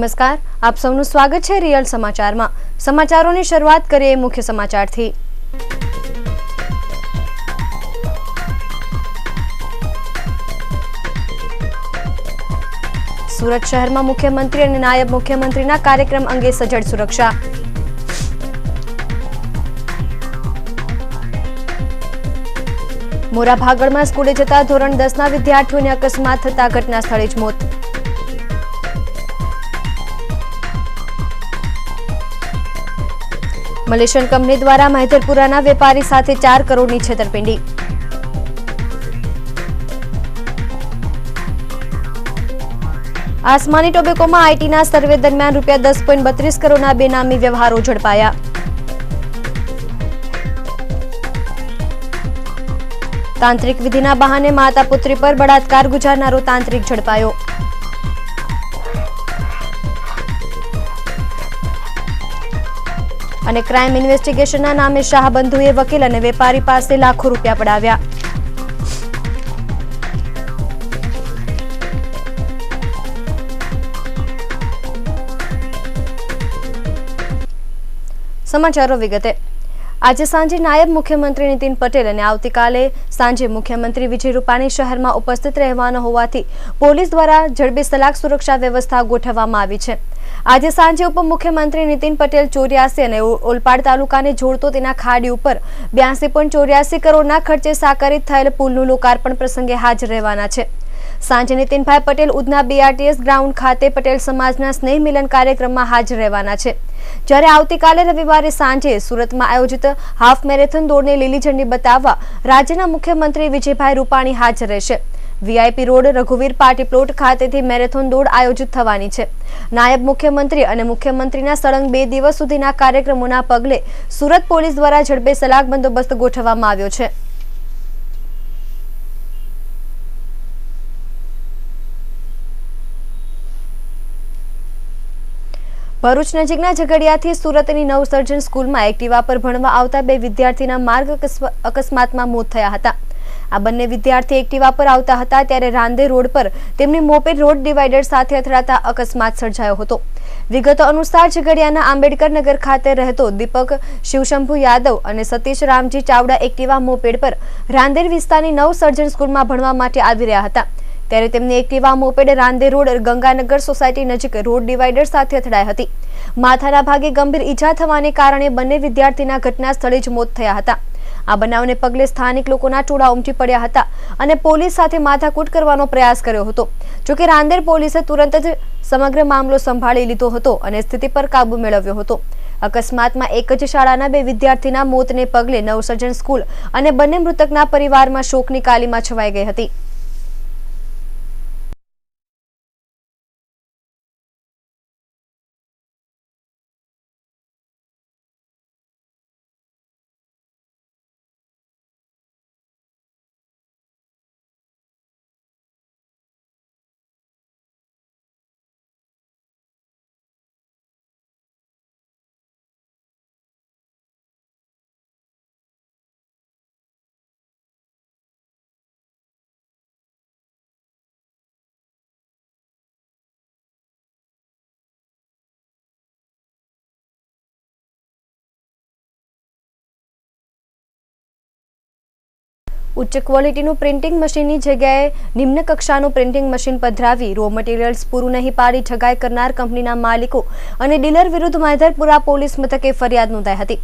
નમસ્કાર, આપ સૌનું સ્વાગત છે રિયલ સમાચારમાં। સમાચારોની શરૂઆત કરીએ મુખ્ય સમાચારથી। સુરત શહેરમાં મુખ્યમંત્રી અને નાયબ મુખ્યમંત્રીના કાર્યક્રમ અંગે સજ્જડ સુરક્ષા। મોરાભાગળમાં સ્કૂલે જતા ધોરણ 10ના વિદ્યાર્થીઓને અકસ્માત થતા ઘટના સ્થળે જ મોત। મલેશિયન કંપની દ્વારા મહેધરપુરાના વેપારી સાથે 4 કરોડની છેતરપિંડી। આસમાની ટોબેકોમાં આઈટીના સર્વે દરમિયાન ₹10.32 કરોડના બેનામી વ્યવહારો ઝડપાયા। તાંત્રિક વિધિના બહાને માતા પુત્રી પર બળાત્કાર ગુજારનારો તાંત્રિક ઝડપાયો। અને ક્રાઇમ ઇન્વેસ્ટિગેશનના નામે શાહબંધુએ વકીલ અને વેપારી પાસે લાખો રૂપિયા પડાવ્યા। સમાચારો વિગતે। આજે સાંજે નાયબ મુખ્યમંત્રી નીતિન પટેલ અને આવતીકાલે સાંજે મુખ્યમંત્રી વિજય રૂપાણી શહેરમાં ઉપસ્થિત રહેવાના હોવાથી પોલીસ દ્વારા જડબેસલાક સુરક્ષા વ્યવસ્થા ગોઠવવામાં આવી છે। આજે સાંજે ઉપમુખ્યમંત્રી નીતિન પટેલ 84 અને ઓલપાડ તાલુકાને જોડતો તેના ખાડી ઉપર 82.84 કરોડના ખર્ચે સાકારિત થયેલ પુલનું લોકાર્પણ પ્રસંગે હાજર રહેવાના છે। સાંજે નીતિનભાઈ પટેલ ઉધના બીઆરટીએસ ગ્રાઉન્ડ ખાતે પટેલ સમાજના સ્નેહ મિલન કાર્યક્રમમાં હાજર રહેવાના છે। જ્યારે આવતીકાલે રવિવારે સાંજે સુરતમાં આયોજિત હાફ મેરેથોન દોડને લીલી ઝંડી બતાવવા રાજ્યના મુખ્યમંત્રી વિજયભાઈ રૂપાણી હાજર રહેશે। વીઆઈપી રોડ રઘુવીર પાર્ટી પ્લોટ ખાતેથી મેરેથોન દોડ આયોજિત થવાની છે। નાયબ મુખ્યમંત્રી અને મુખ્યમંત્રીના સળંગ 2 દિવસ સુધીના કાર્યક્રમોના પગલે સુરત પોલીસ દ્વારા જડબેસલાક બંદોબસ્ત ગોઠવવામાં આવ્યો છે। ભરૂચ નજીકના ઝઘડિયાથી સુરતની નવસર્જન સ્કૂલમાં એક્ટિવા પર ભણવા આવતા 2 વિદ્યાર્થીના માર્ગ અકસ્માતમાં મોત થયા હતા। આ બંને વિદ્યાર્થી એક્ટિવા પર આવતા હતા ત્યારે રાંદે રોડ પર તેમની મોપેડ રોડ ડિવાઈડર સાથે અથડાતા અકસ્માત સર્જાયો હતો। વિગતો અનુસાર ઝઘડિયાના આંબેડકર નગર ખાતે રહેતો દીપક શિવશંભુ યાદવ અને સતીશ રામજી ચાવડા એક્ટિવા મોપેડ પર રાંદેર વિસ્તારની નવસર્જન સ્કૂલમાં ભણવા માટે આવી રહ્યા હતા ત્યારે તેમની Activa moped Rander road Ganganagar society નજીક રોડ ડિવાઈડર સાથે અથડાઈ હતી। માથાના ભાગે ગંભીર ઈજા થવાને કારણે બંને વિદ્યાર્થીના ઘટના સ્થળે જ મોત થયા હતા। આ બનાવને પગલે સ્થાનિક લોકોના ટોળા ઉમટી પડ્યા હતા અને પોલીસ સાથે માથાકૂટ કરવાનો પ્રયાસ કર્યો હતો। જોકે રાંદેર પોલીસે તુરંત જ સમગ્ર મામલો સંભાળી લીધો હતો અને સ્થિતિ પર કાબુ મેળવ્યો હતો। અકસ્માતમાં એક જ શાળાના 2 વિદ્યાર્થીના મોતને પગલે નવસર્જન સ્કૂલ અને બંને મૃતકના પરિવારમાં શોકની કાલીમાં છવાઈ ગઈ હતી। ઉચ્ચ ક્વોલિટીનું પ્રિન્ટિંગ મશીનની જગ્યાએ નિમ્ન કક્ષાનું પ્રિન્ટિંગ મશીન પધરાવી રો મટીરિયલ્સ પૂરું નહીં પાડી ઠગાઈ કરનાર કંપનીના માલિકો અને ડીલર વિરુદ્ધ મહેધરપુરા પોલીસ મથકે ફરિયાદ નોંધાઈ હતી।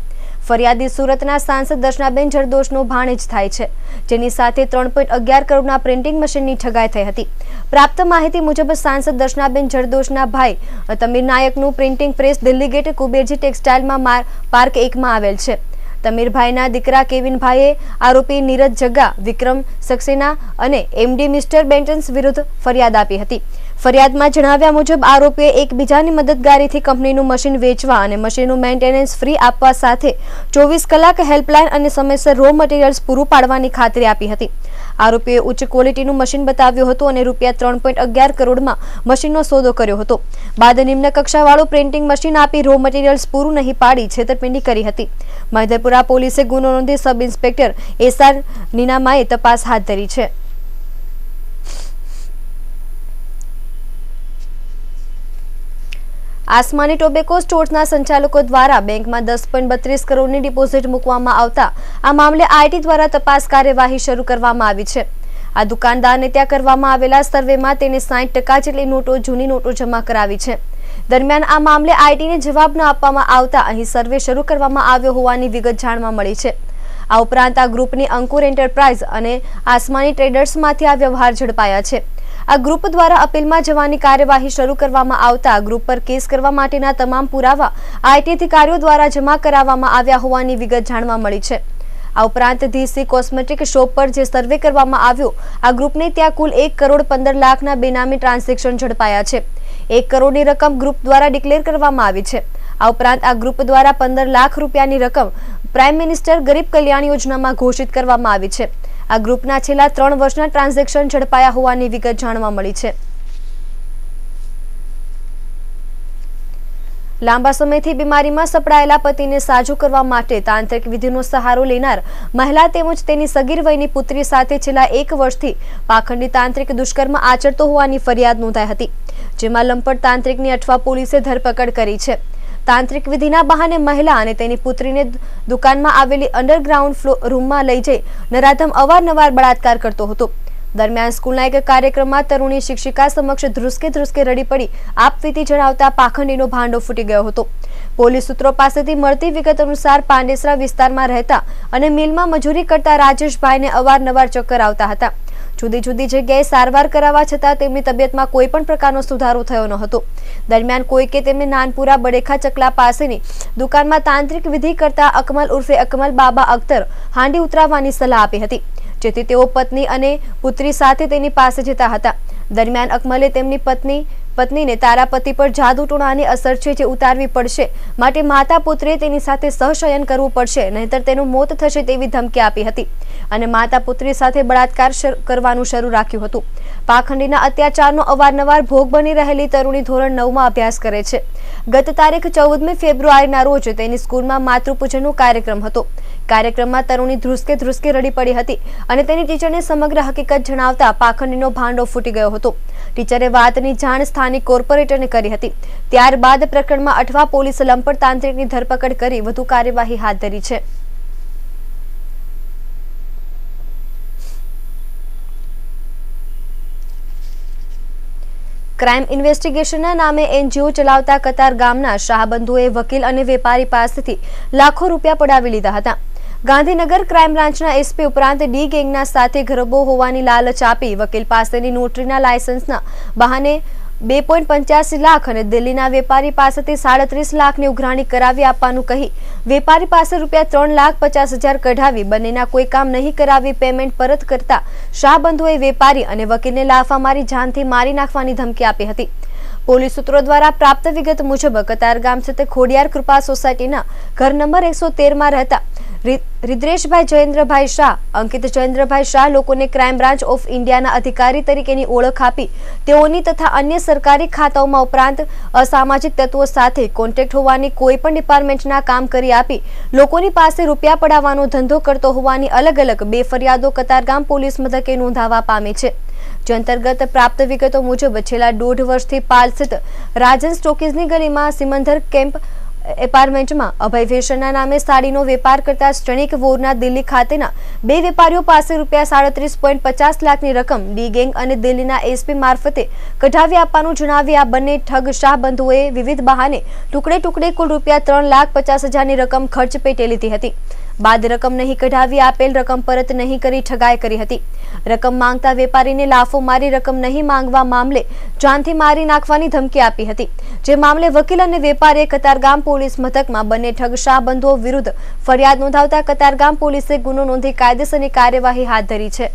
ફરિયાદી સુરતના સાંસદ દર્શનાબેન જરદોશનો ભાણેજ થાય છે, જેની સાથે 3.11 કરોડના પ્રિન્ટિંગ મશીનની ઠગાઈ થઈ હતી। પ્રાપ્ત માહિતી મુજબ સાંસદ દર્શનાબેન જરદોશના ભાઈ તમીર નાયકનું printing press Delhi gate Kuberji ટેક્સટાઇલમાં પાર્ક 1માં આવેલ છે। તમીરભાઈના દીકરા કેવિનભાઈએ આરોપી નીરજ જગ્ગા, વિક્રમ સક્સેના અને એમડી મિસ્ટર બેન્ટન્સ વિરુદ્ધ ફરિયાદ આપી હતી। ફરિયાદમાં જણાવ્યા મુજબ આરોપીએ એકબીજાની મદદગારીથી કંપનીનું મશીન વેચવા અને મશીનનું મેન્ટેનન્સ ફ્રી આપવા સાથે 24 કલાક હેલ્પલાઇન અને સમયસર રો મટીરિયલ્સ પૂરું પાડવાની ખાતરી આપી હતી। આરોપીએ ઉચ્ચ ક્વોલિટીનું મશીન બતાવ્યું હતું અને ₹3.11 કરોડમાં મશીનનો સોદો કર્યો હતો। બાદ નિમ્ન કક્ષાવાળું પ્રિન્ટિંગ મશીન આપી રો મટીરિયલ્સ પૂરું નહીં પાડી છેતરપિંડી કરી હતી। મહેધરપુરા પોલીસે ગુનો નોંધી સબ ઇન્સ્પેક્ટર એસઆર નીનામાએ તપાસ હાથ ધરી છે। આસમાની ટોબેકો સ્ટોર્સના સંચાલકો દ્વારા બેંકમાં 10.32 કરોડની ડિપોઝિટ મૂકવામાં આવતા આ મામલે આઈટી દ્વારા તપાસ કાર્યવાહી શરૂ કરવામાં આવી છે। આ દુકાનદારને ત્યાં કરવામાં આવેલા સર્વેમાં તેને 60% જેટલી નોટો જૂની નોટો જમા કરાવી છે। દરમિયાન આ મામલે આઈટીને જવાબ ન આપવામાં આવતા અહીં સર્વે શરૂ કરવામાં આવ્યો હોવાની વિગત જાણવા મળી છે। આ ઉપરાંત આ ગ્રુપની અંકુર એન્ટરપ્રાઇઝ અને આસમાની ટ્રેડર્સમાંથી આ વ્યવહાર ઝડપાયા છે। આ ગ્રુપ દ્વારા અપીલમાં જવાની કાર્યવાહી શરૂ કરવામાં આવતા ગ્રુપ પર કેસ કરવા માટેના તમામ પુરાવા આઈટી અધિકારીઓ દ્વારા જમા કરાવવામાં આવ્યા હોવાની વિગત જાણવા મળી છે। આ ઉપરાંત ધીસી કોસ્મેટિક શોપ પર જે સર્વે કરવામાં આવ્યો આ ગ્રુપને ત્યાં કુલ 1 કરોડ 15 લાખના બેનામી ટ્રાન્ઝેક્શન ઝડપાયા છે। 1 કરોડની રકમ ગ્રુપ દ્વારા ડિક્લેર કરવામાં આવી છે। આ ઉપરાંત આ ગ્રુપ દ્વારા 15 લાખ રૂપિયાની રકમ પ્રાઇમ મિનિસ્ટર ગરીબ કલ્યાણ યોજનામાં ઘોષિત કરવામાં આવી છે। આ ગ્રુપના છેલ્લા 3 વર્ષના ટ્રાન્ઝેક્શન ઝડપાયા હોવાની વિગત જાણવા મળી છે। લાંબા સમયથી બીમારીમાં સપડાયેલા પતિને સાજો કરવા માટે તાંત્રિક વિધિનો સહારો લેનાર મહિલા તેમજ તેની સગીર વયની પુત્રી સાથે છેલ્લા 1 વર્ષથી પાખંડી તાંત્રિક દુષ્કર્મ આચરતો હોવાની ફરિયાદ નોંધાઈ હતી, જેમાં લંપટ તાંત્રિકની અઠવા પોલીસે ધરપકડ કરી છે। તાંત્રિક વિધિના બહાને મહિલા અને તેની પુત્રીને દુકાનમાં આવેલી અંડરગ્રાઉન્ડ રૂમમાં લઈ જઈ નરાધમ અવારનવાર બળાત્કાર કરતો હતો। દરમિયાન સ્કૂલના એક કાર્યક્રમમાં તરુણી શિક્ષિકા સમક્ષ ધ્રુસકે રડી પડી આપવીતી જણાવતા પાખંડીનો ભાંડો ફૂટી ગયો હતો। પોલીસ સૂત્રો પાસેથી મળતી વિગત અનુસાર પાંડેસરા વિસ્તારમાં રહેતા અને મિલમાં મજૂરી કરતા રાજેશભાઈને અવારનવાર ચક્કર આવતા હતા। જુદી જુદી જગ્યાએ સારવાર કરાવવા છતાં તેમની તબિયતમાં કોઈ પણ પ્રકારનો સુધારો થયો ન હતો। દરમિયાન કોઈકે તેમને નાનપુરા બડેખા ચકલા પાસેની દુકાનમાં તાંત્રિક વિધિ કરતા અકમલ ઉર્ફે અકમલ બાબા અખ્તર હાંડી ઉતરાવવાની સલાહ આપી હતી, જેથી તેઓ પત્ની અને પુત્રી સાથે તેની પાસે જતા હતા। દરમિયાન અકમલે તેમની પત્નીને તારા પતિ પર જાદુ ટોણાની અસર છે જે ઉતારવી પડશે, માટે માતા પુત્રીએ તેની સાથે સહશયન કરવું પડશે, નહીંતર તેનું મોત થશે તેવી ધમકી આપી હતી અને માતા પુત્રી સાથે બળાત્કાર કરવાનું શરૂ રાખ્યું હતું। પાખંડીના અત્યાચારનો અવારનવાર ભોગ બની રહેલી તરુણી ધોરણ 9માં અભ્યાસ કરે છે। ગત તારીખ 14મી ફેબ્રુઆરીના રોજ તેની સ્કૂલમાં માતૃપૂજનનો કાર્યક્રમ હતો। કાર્યક્રમમાં તરુણી ધ્રુસકે રડી પડી હતી અને તેની ટીચરને સમગ્ર હકીકત જણાવતા પાખંડીનો ભાંડો ફૂટી ગયો હતો। ટીચરે વાતની જાણ સ્થાનિક કોર્પોરેટરને કરી હતી। ત્યારબાદ પ્રકરણમાં અઠવા પોલીસ લંપટ તાંત્રિકની ધરપકડ કરી વધુ કાર્યવાહી હાથ ધરી છે। ક્રાઇમ ઇન્વેસ્ટિગેશનના નામે એનજીઓ ચલાવતા કતાર ગામના શાહબંધુએ વકીલ અને વેપારી પાસેથી લાખો રૂપિયા પડાવી લીધા હતા। ગાંધીનગર ક્રાઇમ બ્રાન્ચના એસપી ઉપરાંત ડી ગેંગના સાથે ગરબો હોવાની લાલચ આપી વકીલ પાસેની નોટરીના લાયસન્સના બહાને 2.85 લાખ અને દિલ્હીના વેપારી પાસેથી 37 લાખની ઉઘરાણી કરાવી આપવાનું કહી વેપારી પાસે રૂપિયા 3,50,000 કઢાવી બંનેના કોઈ કામ નહીં કરાવી પેમેન્ટ પરત કરતા શાહબંધુએ વેપારી અને વકીલને લાફા મારી જાનથી મારી નાખવાની ધમકી આપી હતી। પોલીસ સૂત્રો દ્વારા પ્રાપ્ત વિગત મુજબ કતારગામ સ્થિત ખોડિયાર કૃપા સોસાયટીના ઘર નંબર 113માં રહેતા રિદ્રેશભાઈ જયેન્દ્રભાઈ શાહ, અંકિત જયેન્દ્રભાઈ શાહ લોકોને ક્રાઇમ બ્રાન્ચ ઓફ ઇન્ડિયાના અધિકારી તરીકેની ઓળખ આપી તેઓની તથા અન્ય સરકારી ખાતાઓમાં ઉપરાંત અસામાજિક તત્વો સાથે કોન્ટેક્ટ હોવાની કોઈ પણ ડિપાર્ટમેન્ટના કામ કરી આપી લોકોની પાસે રૂપિયા પડાવવાનો ધંધો કરતો હોવાની અલગ અલગ 2 ફરિયાદો કતારગામ પોલીસ મથકે નોંધાવા પામી છે। જે અંતર્ગત પ્રાપ્ત વિગતો મુજબ છેલ્લા 1.5 વર્ષથી પાલ સ્થિત રાજન સ્ટોકીઝની ગલીમાં સિમંદર કેમ્પ એપાર્ટમેન્ટમાં અભય ફેશનના નામે સાડીનો વેપાર કરતા શ્રેણિક વોરના દિલ્હી ખાતેના 2 વેપારીઓ પાસે રૂપિયા 37.50 લાખની રકમ ડી ગેંગ અને દિલ્હીના એસપી મારફતે કઢાવી આપવાનું જણાવી આ બંને ઠગ શાહબંધુઓએ વિવિધ બહાને ટુકડે કુલ રૂપિયા 3,50,000ની રકમ ખર્ચ પેટે લીધી હતી। બાદ રકમ નહીં કઢાવી આપેલ રકમ પરત નહીં કરી ઠગાઈ કરી હતી। રકમ માંગતા વેપારીને લાફો મારી રકમ નહીં માંગવા મામલે જાનથી મારી નાખવાની ધમકી આપી હતી, જે મામલે વકીલ અને વેપારીએ કતારગામ પોલીસ મથકમાં બંને ઠગ શાહબંધુઓ વિરુદ્ધ ફરિયાદ નોંધાવતા કતારગામ પોલીસે ગુનો નોંધી કાયદેસરની કાર્યવાહી હાથ ધરી છે।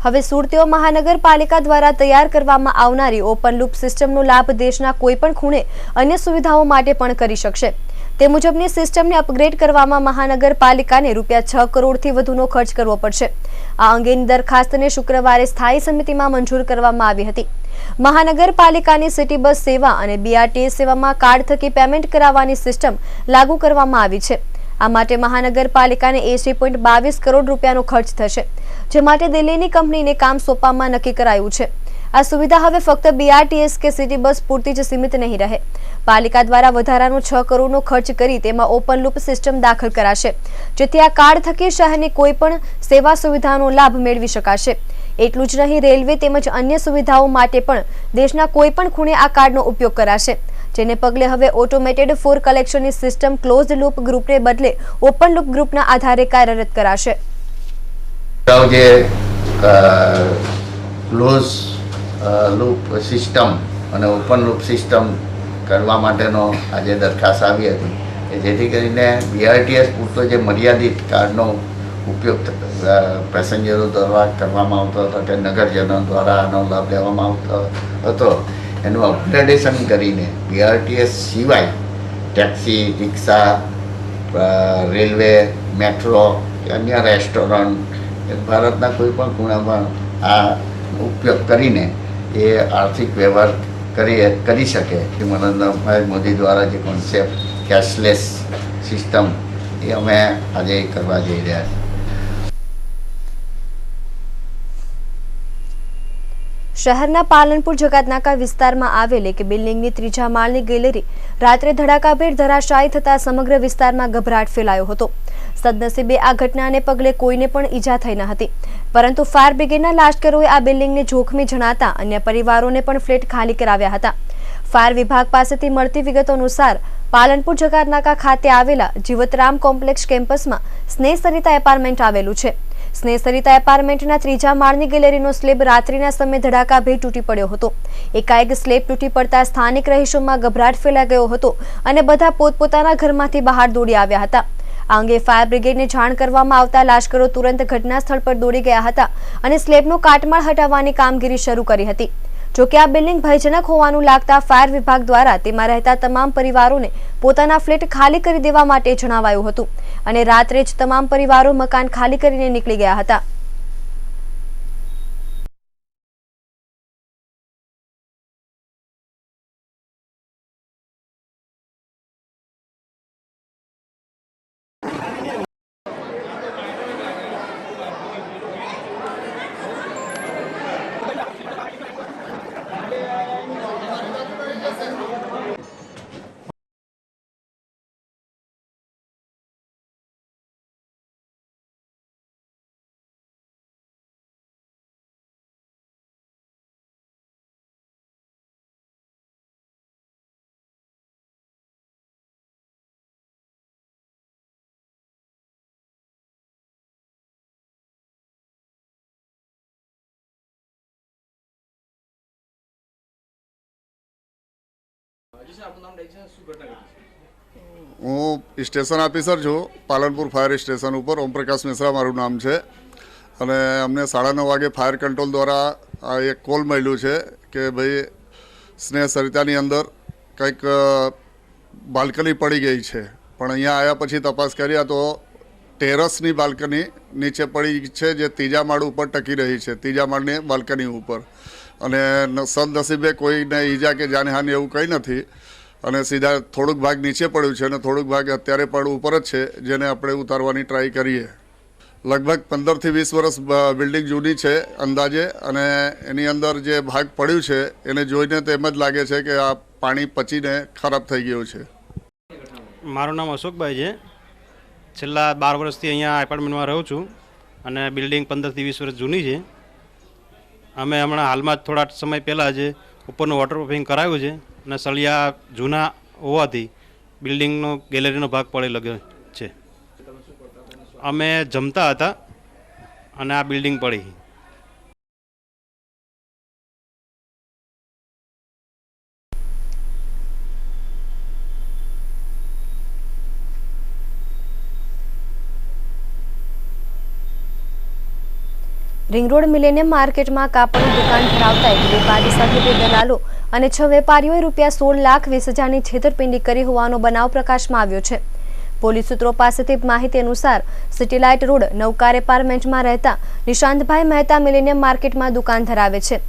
હવે સુરતીઓ મહાનગરપાલિકા દ્વારા તૈયાર કરવામાં આવનારી ઓપન લૂપ સિસ્ટમનો લાભ દેશના કોઈપણ ખૂણે અન્ય સુવિધાઓ માટે પણ કરી શકશે। તે મુજબની સિસ્ટમને અપગ્રેડ કરવામાં મહાનગરપાલિકાને રૂપિયા 6 કરોડથી વધુનો ખર્ચ કરવો પડશે। આ અંગેની દરખાસ્તને શુક્રવારે સ્થાયી સમિતિમાં મંજૂર કરવામાં આવી હતી। મહાનગરપાલિકાની સિટી બસ સેવા અને બીઆરટીએસ સેવામાં કાર્ડ થકી પેમેન્ટ કરાવવાની સિસ્ટમ લાગુ કરવામાં આવી છે। આ માટે મહાનગરપાલિકાને 80.22 કરોડ રૂપિયાનો ખર્ચ થશે। જે માટે દિલ્હીની કંપનીને કામ સોંપવામાં નક્કી કરાયું છે। આ સુવિધા હવે ફક્ત BRTS કે સિટી બસ પૂરતી જ સીમિત નહીં રહે। પાલિકા દ્વારા વધારાનો 6 કરોડનો ખર્ચ કરી તેમાં ઓપન લૂપ સિસ્ટમ દાખલ કરાશે, જેથી આ કાર્ડ થકી શહેરની કોઈ પણ સેવા સુવિધાનો લાભ મેળવી શકાશે। એટલું જ નહીં, રેલવે તેમજ અન્ય સુવિધાઓ માટે પણ દેશના કોઈ પણ ખૂણે આ કાર્ડનો ઉપયોગ કરાશે, જેને પગલે હવે ઓટોમેટેડ ફોર કલેક્શનની સિસ્ટમ ક્લોઝ લૂપ ગ્રુપને બદલે ઓપન લૂપ ગ્રુપના આધારે કાર્યરત કરાશે। ક્લોઝ લૂપ સિસ્ટમ અને ઓપન લૂપ સિસ્ટમ કરવા માટેનો આજે દરખાસ્ત આવી હતી કે જેથી કરીને BRTS પૂરતો જે મર્યાદિત કાર્ડનો ઉપયોગ પેસેન્જરો દ્વારા કરવામાં આવતો હતો કે નગરજનો દ્વારા આનો લાભ લેવામાં આવતો હતો, એનું અપગ્રેડેશન કરીને BRTS સિવાય ટેક્સી, રિક્ષા, રેલવે, મેટ્રો, અન્ય રેસ્ટોરન્ટ ભારતના કોઈ પણ ખૂણામાં આ ઉપયોગ કરીને એ આર્થિક વ્યવહાર કરી શકે। નરેન્દ્રભાઈ મોદી દ્વારા જે કોન્સેપ્ટ કેશલેસ સિસ્ટમ એ અમે આજે કરવા જઈ રહ્યા છીએ। શહેરના પાલનપુર જકાતનાકા વિસ્તારમાં આવેલ એક બિલ્ડિંગની 3જા માળની ગેલેરી રાત્રે ધડાકાભેર ધરાશાયી થતા સમગ્ર વિસ્તારમાં ગભરાટ ફેલાયો હતો। સદનસીબે આ ઘટનાને પગલે કોઈને પણ ઈજા થઈ ન હતી, પરંતુ ફાયર બ્રિગેડના લાશ્કરોએ આ બિલ્ડિંગને જોખમી જણાતા અન્ય પરિવારોને પણ ફ્લેટ ખાલી કરાવ્યા હતા। ફાયર વિભાગ પાસેથી મળતી વિગતો અનુસાર પાલનપુર જકાતનાકા ખાતે આવેલા જીવતરામ કોમ્પ્લેક્સ કેમ્પસમાં સ્નેહ સરિતા એપાર્ટમેન્ટ આવેલું છે। સ્નેહ સરિતા એપાર્ટમેન્ટના 3જા માળની ગેલેરીનો સ્લેબ રાત્રિના સમયે ધડાકાભેર તૂટી પડ્યો હતો। એકાએક સ્લેબ તૂટી પડતા સ્થાનિક રહીશોમાં ગભરાટ ફેલાઈ ગયો હતો અને બધા પોતપોતાના ઘરમાંથી બહાર દોડી આવ્યા હતા। આ અંગે ફાયર બ્રિગેડને જાણ કરવામાં આવતા લાશ્કરો તુરંત ઘટના સ્થળ પર દોડી ગયા હતા અને સ્લેબનો કાટમાળ હટાવવાની કામગીરી શરૂ કરી હતી। જોકે આ બિલ્ડિંગ ભયજનક હોવાનું લાગતા ફાયર વિભાગ દ્વારા તેમાં રહેતા તમામ પરિવારોને પોતાના ફ્લેટ ખાલી કરી દેવા માટે જણાવાયું હતું અને રાત્રે જ તમામ પરિવારો મકાન ખાલી કરીને નીકળી ગયા હતા। હું સ્ટેશન ઓફિસર છું પાલનપુર ફાયર સ્ટેશન ઉપર। ઓમપ્રકાશ મિશ્રા મારું નામ છે અને અમને 9:30 વાગે ફાયર કંટ્રોલ દ્વારા એક કોલ મળ્યું છે કે ભાઈ સ્નેહ સરિતાની અંદર કંઈક બાલ્કની પડી ગઈ છે, પણ અહીંયા આવ્યા પછી તપાસ કર્યા તો ટેરેસની બાલ્કની નીચે પડી છે, જે 3જા માળ ઉપર ટકી રહી છે, 3જા માળની બાલ્કની ઉપર, અને સદનસીબે કોઈને ઈજા કે જાનહાનિ એવું કંઈ નથી અને સીધા થોડુંક ભાગ નીચે પડ્યું છે અને થોડુંક ભાગ અત્યારે પણ ઉપર જ છે, જેને આપણે ઉતારવાની ટ્રાય કરીએ। લગભગ 15 થી 20 વર્ષ બિલ્ડિંગ જૂની છે અંદાજે, અને એની અંદર જે ભાગ પડ્યું છે એને જોઈને તો એમ જ લાગે છે કે આ પાણી પચીને ખરાબ થઈ ગયું છે। મારું નામ અશોકભાઈ છે। છેલ્લા 12 વર્ષથી અહીંયા એપાર્ટમેન્ટમાં રહું છું અને બિલ્ડિંગ 15 થી 20 વર્ષ જૂની છે। અમે હમણાં હાલમાં જ થોડા સમય પહેલાં જ ઉપરનું વોટરપ્રૂફિંગ કરાવ્યું છે અને સળિયા જૂના હોવાથી બિલ્ડિંગનો ગેલેરીનો ભાગ પડેલો છે। અમે જમતા હતા અને આ બિલ્ડિંગ પડી। રિંગ રોડ મિલેનિયમ માર્કેટમાં કાપડની દુકાન ધરાવતા એક વેપારી સાથે 2 દલાલો અને 6 વેપારીઓએ ₹16,20,000ની છેતરપિંડી કરી હોવાનો બનાવ પ્રકાશમાં આવ્યો છે। પોલીસ સૂત્રો પાસેથી માહિતી અનુસાર સિટીલાઇટ રોડ નવકાર એપાર્ટમેન્ટમાં રહેતા નિશાંતભાઈ મહેતા મિલેનિયમ માર્કેટમાં દુકાન ધરાવે છે।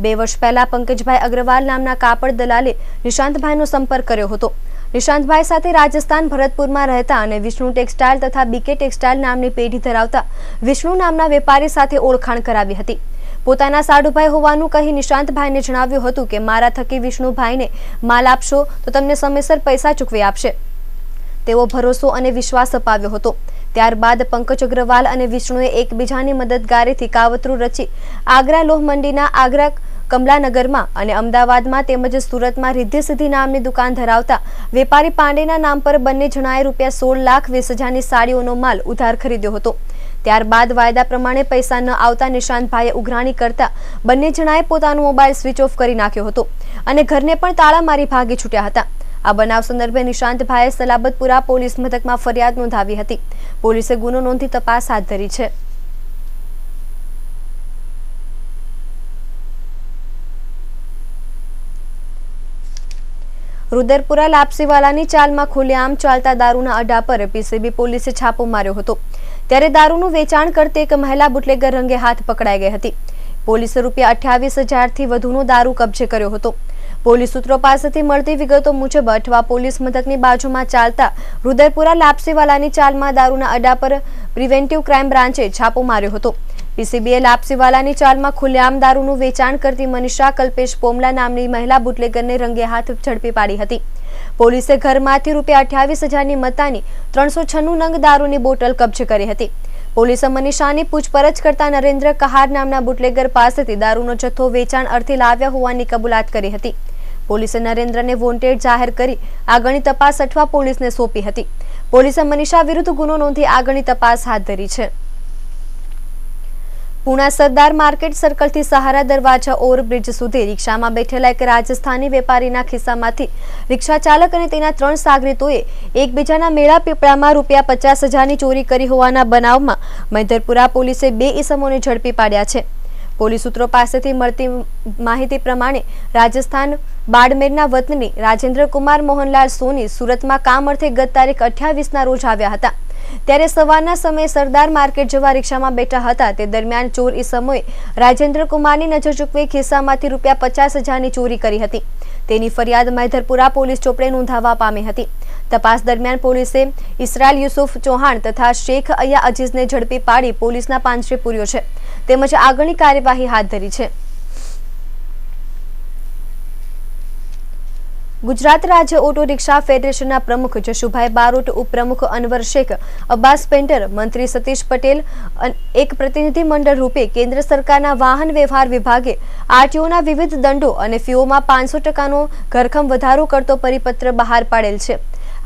2 વર્ષ પહેલા પંકજભાઈ અગ્રવાલ નામના કાપડ દલાલે નિશાંતભાઈનો સંપર્ક કર્યો હતો। નિશાંતભાઈ સાથે રાજસ્થાન ભરતપુરમાં રહેતા અને વિષ્ણુ ટેક્સટાઇલ તથા બીકે ટેક્સટાઇલ નામની પેઢી ધરાવતા વિષ્ણુ નામના વેપારી સાથે ઓળખાણ કરાવી હતી. પોતાના સાડુભાઈ હોવાનું કહી નિશાંતભાઈને જણાવ્યું હતું કે મારા થકી વિષ્ણુભાઈને માલ આપશો તો તમને સમયસર પૈસા ચૂકવી આપશે. તેવો ભરોસો અને વિશ્વાસ અપાવ્યો હતો. ત્યારબાદ પંકજ અગ્રવાલ અને વિષ્ણુએ એકબીજાની મદદગારીથી કાવતરું રચી આગ્રા લોહ મંડીના આગ્રા કમલાનગરમાં અને અમદાવાદમાં તેમજ સુરતમાં રિદ્ધિ સિદ્ધિ નામની દુકાન ધરાવતા વેપારી પાંડેના નામ પર બંને જણાએ ₹16,20,000ની સાડીઓનો માલ ઉધાર ખરીદ્યો હતો. ત્યારબાદ વાયદા પ્રમાણે પૈસા ન આવતા નિશાંતભાઈએ ઉઘરાણી કરતા બંને જણાએ પોતાનો મોબાઈલ સ્વિચ ઓફ કરી નાખ્યો હતો અને ઘરને પણ તાળા મારી ભાગી છૂટ્યા હતા. આ બનાવ સંદર્ભે નિશાંતભાઈએ સલાબતપુરા પોલીસ મથકમાં ફરિયાદ નોંધાવી હતી. પોલીસે ગુનો નોંધી તપાસ હાથ ધરી છે. રુદરપુરા લાપસીવાલાની ચાલમાં ખુલ્લેઆમ ચાલતા દારૂના અડ્ડા પર પીસીબી પોલીસે છાપો માર્યો હતો. ત્યારે દારૂનું વેચાણ કરતી એક મહિલા બુટલેગર રંગે હાથ પકડાઈ ગઈ હતી. પોલીસે ₹28,000થી વધુનો દારૂ કબજે કર્યો હતો. પોલીસ સૂત્રો પાસેથી મળતી વિગતો મુજબ અઠવા પોલીસ મથકની બાજુમાં ચાલતા રુદરપુરા લાપસીવાલાની ચાલમાં દારૂના અડ્ડા પર પ્રિવેન્ટિવ ક્રાઇમ બ્રાન્ચે છાપો માર્યો હતો. પીસીબીએ લાપસીવાલાની ચાલમાં ખુલ્લેઆમ દારૂનું વેચાણ કરતી મનીષા કલ્પેશ પોમલા નામની મહિલા બુટલેગરને રંગે હાથ ઝડપી પાડી હતી. પોલીસે ઘરમાંથી ₹28,000ની મત્તાની 396 નંગ દારૂની બોટલ કબજે કરી હતી. પોલીસે મનીષાની પૂછપરછ કરતા નરેન્દ્ર કહાર નામના બુટલેગર પાસેથી દારૂનો જથ્થો વેચાણ અર્થે લાવ્યા હોવાની કબૂલાત કરી હતી. પોલીસે નરેન્દ્રને વોન્ટેડ જાહેર કરી આગળની તપાસ અઠવા પોલીસને સોંપી હતી. પોલીસે મનીષા વિરુદ્ધ ગુનો નોંધી આગળની તપાસ હાથ ધરી છે. પુણા સરદાર માર્કેટ સર્કલથી સહારા દરવાજા ઓવરબ્રિજ સુધી રિક્ષામાં બેઠેલા એક રાજસ્થાની વેપારીના ખિસ્સામાંથી રિક્ષા ચાલક અને તેના 3 સાગરીતોએ એકબીજાના મેળા પીપળામાં ₹50,000ની ચોરી કરી હોવાના બનાવમાં મૈધરપુરા પોલીસે 2 ઈસમોને ઝડપી પાડ્યા છે. પોલીસ સૂત્રો પાસેથી મળતી માહિતી પ્રમાણે રાજસ્થાન બાડમેરના વતની રાજેન્દ્ર કુમાર મોહનલાલ સોની સુરતમાં કામ અર્થે ગત તારીખ 28ના રોજ આવ્યા હતા. ત્યારે સવારના સમયે સરદાર માર્કેટ જવા રિક્ષામાં બેઠા હતા. તે દરમિયાન ચોર ઈસમોએ રાજેન્દ્ર કુમારની નજર ચૂકવી ખિસ્સામાંથી ₹50,000ની ચોરી કરી હતી. તેની ફરિયાદ મૈધરપુરા પોલીસ ચોપડે નોંધાવવા પામી હતી. તપાસ દરમિયાન પોલીસે ઇસરાલ યુસુફ ચૌહાણ તથા શેખ અયા અજીઝને ઝડપી પાડી પોલીસના પાંજરે પૂર્યો છે તેમજ આગળની કાર્યવાહી હાથ ધરી છે. ગુજરાત રાજ્ય ઓટો રિક્ષા ફેડરેશનના પ્રમુખ જશુભાઈ બારોટ, ઉપપ્રમુખ અનવર શેખ, અબ્બાસ પેન્ટર, મંત્રી સતીશ પટેલ એક પ્રતિનિધિ મંડળ રૂપે કેન્દ્ર સરકારના વાહન વ્યવહાર વિભાગે આરટીઓના વિવિધ દંડો અને ફીઓમાં 500%નો ઘરખમ વધારો કરતો પરિપત્ર બહાર પાડેલ છે.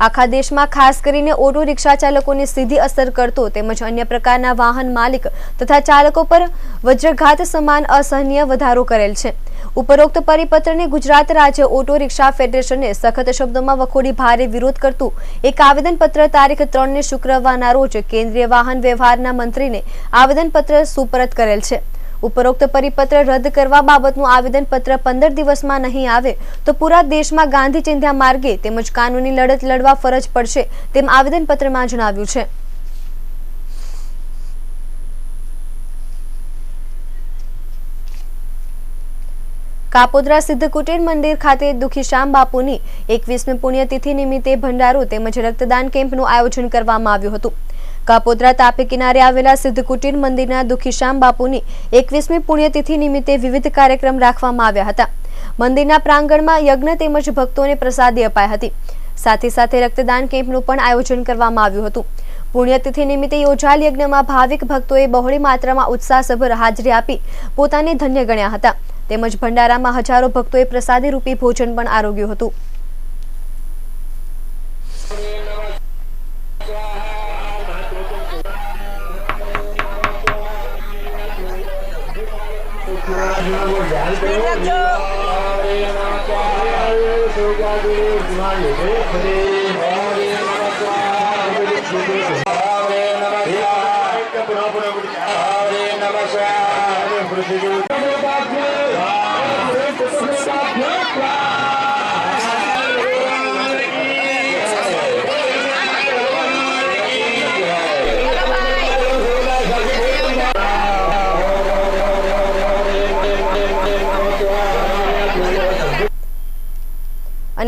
આખા દેશમાં ખાસ કરીને ઓટો રિક્ષા ચાલકોને સીધી અસર કરતો તેમજ અન્ય પ્રકારના વાહન માલિક તથા ચાલકો પર વજ્રઘાત સમાન અસહનીય વધારો કરેલ છે. ઉપરોક્ત પરિપત્રને ગુજરાત રાજ્ય ઓટો રિક્ષા ફેડરેશને સખત શબ્દોમાં વખોડી ભારે વિરોધ કરતું એક આવેદનપત્ર તારીખ 3 શુક્રવારના રોજ કેન્દ્રીય વાહન વ્યવહારના મંત્રીને આવેદનપત્ર સુપરત કરેલ છે. ઉપરોક્ત પરિપત્ર રદ કરવા બાબતનું આવેદનપત્ર 15 દિવસમાં નહીં આવે તો પૂરા દેશમાં ગાંધી ચિંધ્યા માર્ગે તેમજ કાનૂની લડત લડવા ફરજ પડશે તેમ આવેદનપત્રમાં જણાવ્યું છે. કાપોદ્રા સિદ્ધ કુટીર મંદિર ખાતે દુખીશ્યામ બાપુની 21મી પુણ્યતિથિ નિમિત્તે ભંડારો તેમજ રક્તદાન કેમ્પનું આયોજન કરવામાં આવ્યું હતું. કાપોદ્રા તાપી કિનારે આવેલા સિદ્ધ કુટીર મંદિરના દુખીશ્યામ બાપુની 21મી પુણ્યતિથિ નિમિત્તે વિવિધ કાર્યક્રમ રાખવામાં આવ્યા હતા. મંદિરના પ્રાંગણમાં યજ્ઞ તેમજ ભક્તોને પ્રસાદી અપાઈ હતી. સાથે સાથે રક્તદાન કેમ્પનું પણ આયોજન કરવામાં આવ્યું હતું. પુણ્યતિથિ નિમિત્તે યોજાયેલ યજ્ઞમાં ભાવિક ભક્તોએ બહોળી માત્રામાં ઉત્સાહસભર હાજરી આપી પોતાને ધન્ય ગણ્યા હતા. તેમજ ભંડારામાં હજારો ભક્તોએ પ્રસાદી રૂપી ભોજન પણ આરોગ્યું હતું.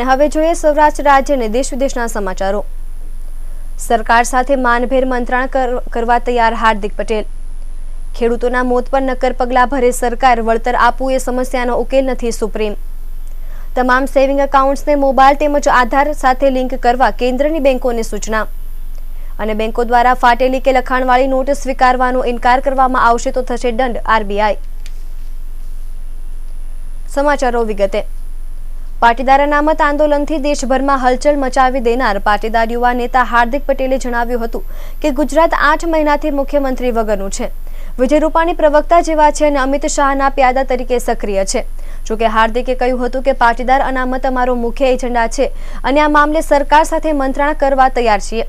અને હવે જોઈએ સૌરાષ્ટ્ર રાજ્ય અને દેશ વિદેશના સમાચારો. સરકાર સાથે માનભેર મંત્રણા કરવા તૈયાર હાર્દિક પટેલ. ખેડૂતોના મોત પર નક્કર પગલાં ભરે સરકાર, વળતર આપવું એ સમસ્યાનો ઉકેલ નથી સુપ્રીમ. તમામ સેવિંગ એકાઉન્ટ્સને મોબાઈલ તેમજ આધાર સાથે લિંક કરવા કેન્દ્રની બેંકોને સૂચના. અને બેંકો દ્વારા ફાટેલી કે લખાણવાળી નોટ સ્વીકારવાનો ઇનકાર કરવામાં આવશે તો થશે દંડ, આરબીઆઈ. સમાચારો વિગતે. પાટીદાર અનામત આંદોલનથી દેશભરમાં હલચલ મચાવી દેનાર પાટીદાર યુવા નેતા હાર્દિક પટેલે જણાવ્યું હતું કે ગુજરાત 8 મહિનાથી મુખ્યમંત્રી વગરનું છે. વિજય રૂપાણી પ્રવક્તા જેવા છે અને અમિત શાહના પ્યાદા તરીકે સક્રિય છે. જોકે હાર્દિકે કહ્યું હતું કે પાટીદાર અનામત અમારો મુખ્ય એજન્ડા છે અને આ મામલે સરકાર સાથે મંત્રણા કરવા તૈયાર છીએ.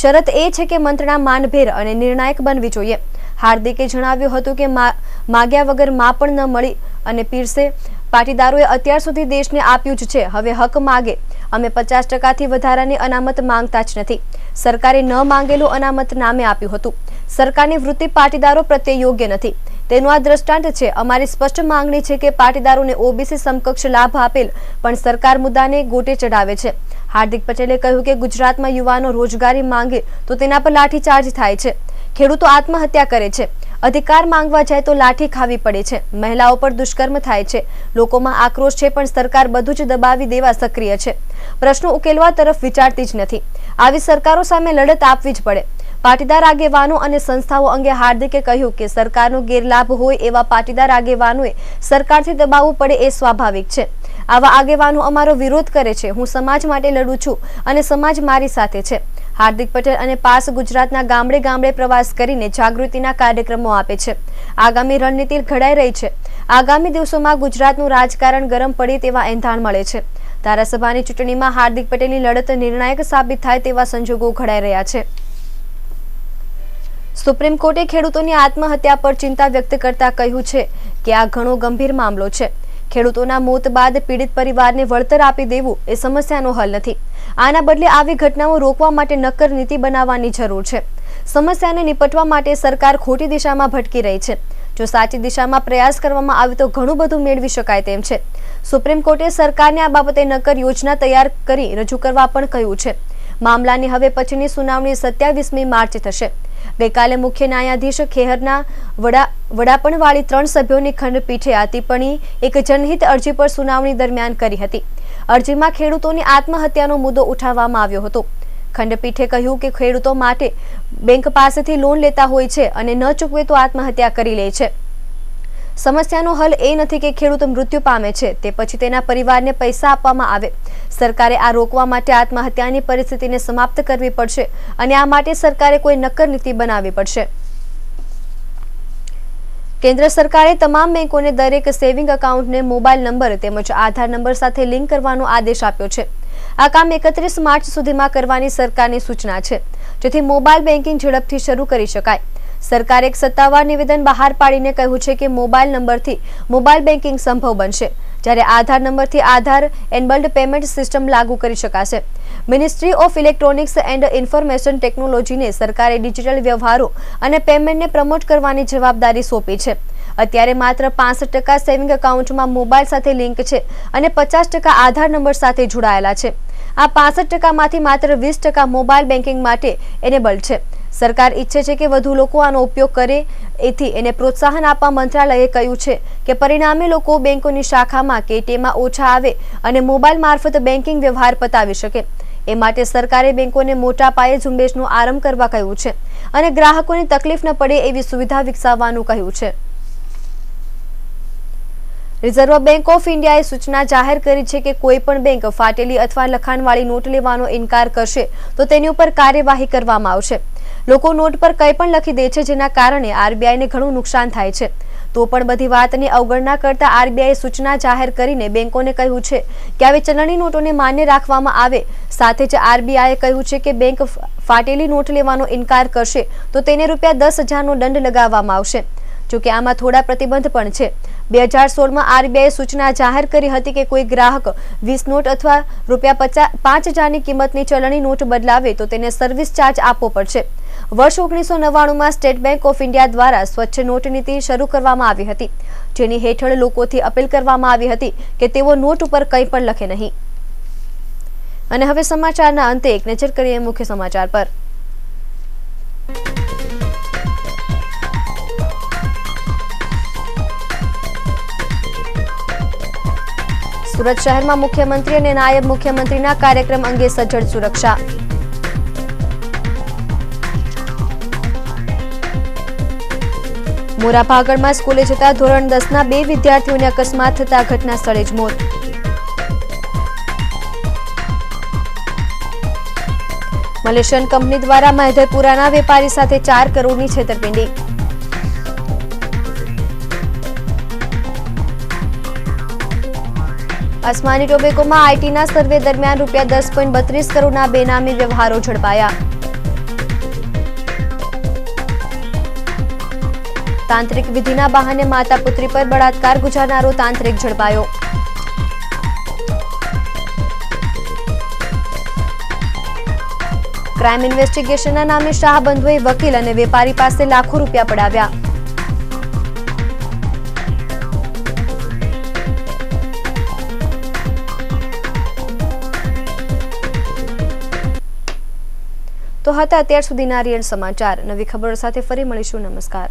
શરત એ છે કે મંત્રણા માનભેર અને નિર્ણાયક બનવી જોઈએ. હાર્દિકે જણાવ્યું હતું કે માગ્યા વગર માં પણ ન મળી અને પીરસે. પાટીદારોએ અત્યાર સુધી દેશને આપ્યું જ છે, હવે હક માગે. અમે 50%થી વધારાની અનામત માંગતા જ નથી. સરકારે ન માંગેલું અનામત નામે આપ્યું હતું. સરકારની વૃત્તિ પાટીદારો પ્રત્યે યોગ્ય નથી, તેનું આ દ્રષ્ટાંત છે. અમારી સ્પષ્ટ માંગણી છે કે પાટીદારોને ઓબીસી સમકક્ષ લાભ આપેલ પણ સરકાર મુદ્દાને ગોટે ચડાવે છે. હાર્દિક પટેલે કહ્યું કે ગુજરાતમાં યુવાનો રોજગારી માંગે તો તેના પર લાઠીચાર્જ થાય છે. ખેડૂતો આત્મહત્યા કરે છે. અધિકાર માંગવા જાય તો લાઠી ખાવી પડે છે. મહિલાઓ પર દુષ્કર્મ થાય છે. લોકોમાં આક્રોશ છે પણ સરકાર બધું જ દબાવી દેવા સક્રિય છે. પ્રશ્નો ઉકેલવા તરફ વિચારતી જ નથી. આવી સરકારો સામે લડત આપવી જ પડે. પાટીદાર આગેવાનો અને સંસ્થાઓ અંગે હાર્દિકે કહ્યું કે સરકારનો ગેરલાભ હોય એવા પાટીદાર આગેવાનોએ સરકારથી દબાવવું પડે એ સ્વાભાવિક છે. આવા આગેવાનો અમારો વિરોધ કરે છે. હું સમાજ માટે લડું છું અને સમાજ મારી સાથે છે. હાર્દિક પટેલ અને પાસ ગુજરાતના ગામડે ગામડે પ્રવાસ કરીને જાગૃતિના કાર્યક્રમો આપે છે. આગામી રણનીતિ ઘડાઈ રહી છે. આગામી દિવસોમાં ગુજરાતનું રાજકારણ ગરમ પડે તેવા એંધાણ મળે છે. ધારાસભાની ચૂંટણીમાં હાર્દિક પટેલની લડત નિર્ણાયક સાબિત થાય તેવા સંજોગો ઘડાઈ રહ્યા છે. સુપ્રીમ કોર્ટે ખેડૂતોની આત્મહત્યા પર ચિંતા વ્યક્ત કરતા કહ્યું છે કે આ ઘણો ગંભીર મામલો છે. ખેડૂતોના મોત બાદ પીડિત પરિવારને વળતર આપી દેવું એ સમસ્યાનો હલ નથી. આના બદલે આવી ઘટનાઓ રોકવા માટે નક્કર નીતિ બનાવવાની જરૂર છે. સમસ્યાને નિપટવા માટે સરકાર ખોટી દિશામાં ભટકી રહી છે. જો સાચી દિશામાં પ્રયાસ કરવામાં આવે તો ઘણું બધું મેળવી શકાય તેમ છે. સુપ્રીમ કોર્ટે સરકારને આ બાબતે નક્કર યોજના તૈયાર કરી રજૂ કરવા પણ કહ્યું છે. મામલાની હવે પછીની સુનાવણી 27મી માર્ચે થશે. ગઈકાલે મુખ્ય ન્યાયાધીશ ખેહરના વડાપણવાળી 3 સભ્યોની ખંડપીઠે આ ટિપ્પણી એક જનહિત અરજી પર સુનાવણી દરમિયાન કરી હતી. અરજીમાં ખેડૂતોની આત્મહત્યાનો મુદ્દો ઉઠાવવામાં આવ્યો હતો. ખંડપીઠે કહ્યું કે ખેડૂતો માટે બેંક પાસેથી લોન લેતા હોય છે અને ન ચૂકવે તો આત્મહત્યા કરી લે છે. સમસ્યાનો હલ એ નથી કે ખેડૂત મૃત્યુ પામે છે તે પછી તેના પરિવારને પૈસા આપવામાં આવે. સરકારે આ રોકવા માટે આત્મહત્યાની પરિસ્થિતિને સમાપ્ત કરવી પડશે અને આ માટે સરકારે કોઈ નક્કર નીતિ બનાવવી પડશે. કેન્દ્ર સરકારે તમામ બેંકોને દરેક સેવિંગ એકાઉન્ટને મોબાઈલ નંબર તેમજ આધાર નંબર સાથે લિંક કરવાનો આદેશ આપ્યો છે. આ કામ 31 માર્ચ સુધીમાં કરવાની સરકારની સૂચના છે, જેથી મોબાઈલ બેન્કિંગ ઝડપથી શરૂ કરી શકાય. સરકારે એક સત્તાવાર નિવેદન બહાર પાડીને કહ્યું છે કે મોબાઈલ નંબરથી મોબાઈલ બેન્કિંગ સંભવ બનશે, જ્યારે આધાર નંબરથી આધાર એનેબલ્ડ પેમેન્ટ સિસ્ટમ લાગુ કરી શકાશે. Ministry of electronics and information ટેકનોલોજીને સરકારે ડિજિટલ વ્યવહારો અને પેમેન્ટને પ્રમોટ કરવાની જવાબદારી સોંપી છે. અત્યારે માત્ર 65% સેવિંગ એકાઉન્ટમાં મોબાઈલ સાથે લિંક છે અને 50% આધાર નંબર સાથે જોડાયેલા છે. આ 65%માંથી માત્ર 20% મોબાઈલ બેન્કિંગ માટે એનેબલ્ડ છે. સરકાર ઈચ્છે છે કે વધુ લોકો આનો ઉપયોગ કરે, એથી એને પ્રોત્સાહન આપવા મંત્રાલયે કહ્યું છે કે પરિણામે લોકો બેંકોની શાખામાં કે એટીએમમાં ઓછા આવે અને મોબાઈલ મારફત બેન્કિંગ વ્યવહાર પતાવી શકે. એ માટે સરકારે બેંકોને મોટા પાયે ઝુંબેશનો આરંભ કરવા કહ્યું છે અને ગ્રાહકોને તકલીફ ન પડે એવી સુવિધા વિકસાવવાનું કહ્યું છે. રિઝર્વ બેંક ઓફ ઇન્ડિયાએ સૂચના જાહેર કરી છે કે કોઈ પણ બેંક ફાટેલી અથવા લખાણવાળી નોટ લેવાનો ઇનકાર કરશે તો તેની ઉપર કાર્યવાહી કરવામાં આવશે. લોકો નોટ પર કંઈ પણ લખી દે છે, જેના કારણે આરબીઆઈને ઘણું નુકસાન થાય છે. તો પણ બધી વાતની અવગણના કરતા આરબીઆઈએ સૂચના જાહેર કરીને બેંકોને કહ્યું છે કે આવી ચલણી નોટોને માન્ય રાખવામાં આવે. સાથે જ આરબીઆઈએ કહ્યું છે કે બેંક ફાટેલી નોટ લેવાનો ઇનકાર કરશે તો તેને ₹10,000નો દંડ લગાવવામાં આવશે. જોકે આમાં થોડા પ્રતિબંધ પણ છે. 2016માં આરબીઆઈએ સૂચના જાહેર કરી હતી કે કોઈ ગ્રાહક 20 નોટ અથવા ₹5,000ની કિંમતની ચલણી નોટ બદલાવે તો તેને સર્વિસ ચાર્જ આપવો પડશે. વર્ષ 1999માં સ્ટેટ બેંક ઓફ ઇન્ડિયા દ્વારા સ્વચ્છ નોટ નીતિ શરૂ કરવામાં આવી હતી, જેની હેઠળ લોકોથી અપીલ કરવામાં આવી હતી કે તેઓ નોટ ઉપર કંઈ પણ લખે નહીં. અને હવે સમાચારના અંતે એક નજર કરીએ મુખ્ય સમાચાર પર. સુરત શહેરમાં મુખ્યમંત્રી અને નાયબ મુખ્યમંત્રીના કાર્યક્રમ અંગે સજ્જડ સુરક્ષા. મોરાભાગળમાં સ્કૂલે જતા ધોરણ 10ના 2 વિદ્યાર્થીઓને અકસ્માત થતા ઘટના સ્થળે જ મોત. મલેશિયન કંપની દ્વારા મહેધરપુરાના વેપારી સાથે 4 કરોડની છેતરપિંડી. આસમાની ટોબેકોમાં આઈટીના સર્વે દરમિયાન ₹10.32 કરોડના બેનામી વ્યવહારો ઝડપાયા. તાંત્રિક વિધિના બહાને માતા પુત્રી પર બળાત્કાર ગુજારનારો તાંત્રિક ઝડપાયો. ક્રાઇમ ઇન્વેસ્ટિગેશનના નામે શાહબંધુએ વકીલ અને વેપારી પાસે લાખો રૂપિયા પડાવ્યા. તો હતા અત્યાર સુધીના રિયલ સમાચાર. નવી ખબરો સાથે ફરી મળીશું. નમસ્કાર.